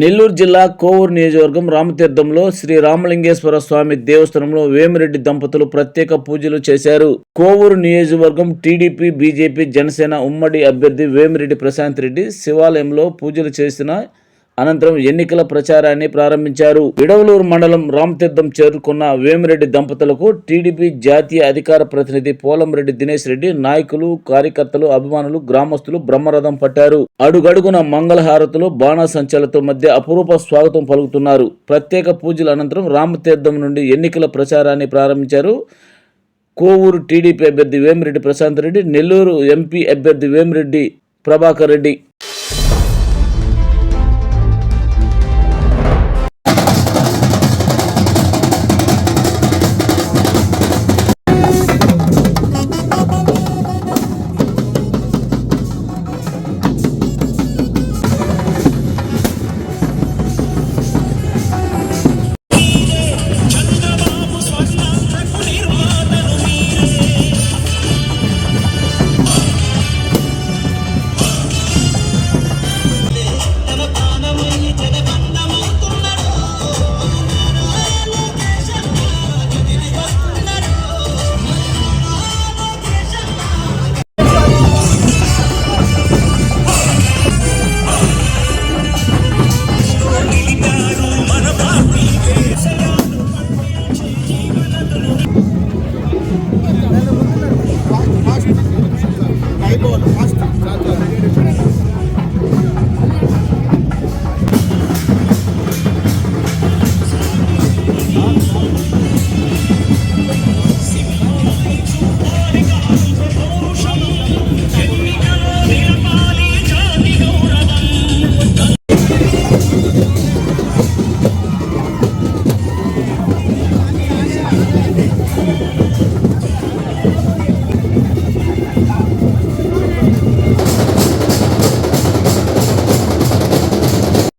నెల్లూరు జిల్లా కోవూరు నియోజకవర్గం రామతీర్థంలో శ్రీ రామలింగేశ్వర స్వామి దేవస్థానంలో వేమిరెడ్డి దంపతులు ప్రత్యేక పూజలు చేశారు. కోవూరు నియోజకవర్గం టీడీపీ, బీజేపీ, జనసేన ఉమ్మడి అభ్యర్థి వేమిరెడ్డి ప్రశాంత్ రెడ్డి శివాలయంలో పూజలు చేసిన అనంతరం ఎన్నికల ప్రచారాన్ని ప్రారంభించారు. విడవలూరు మండలం రామతీర్థం చేరుకున్న వేమిరెడ్డి దంపతులకు టీడీపీ జాతీయ అధికార ప్రతినిధి పోలంరెడ్డి దినేష్ రెడ్డి, నాయకులు, కార్యకర్తలు, అభిమానులు, గ్రామస్తులు బ్రహ్మరథం పట్టారు. అడుగడుగున మంగళహారతులు, బాణాసంచాలతో మధ్య అపురూప స్వాగతం పలుకుతున్నారు. ప్రత్యేక పూజల అనంతరం రామతీర్థం నుండి ఎన్నికల ప్రచారాన్ని ప్రారంభించారు. కోవూరు టీడీపీ అభ్యర్థి వేమిరెడ్డి ప్రశాంత్ రెడ్డి, నెల్లూరు ఎంపీ అభ్యర్థి వేమిరెడ్డి ప్రభాకర్ రెడ్డి.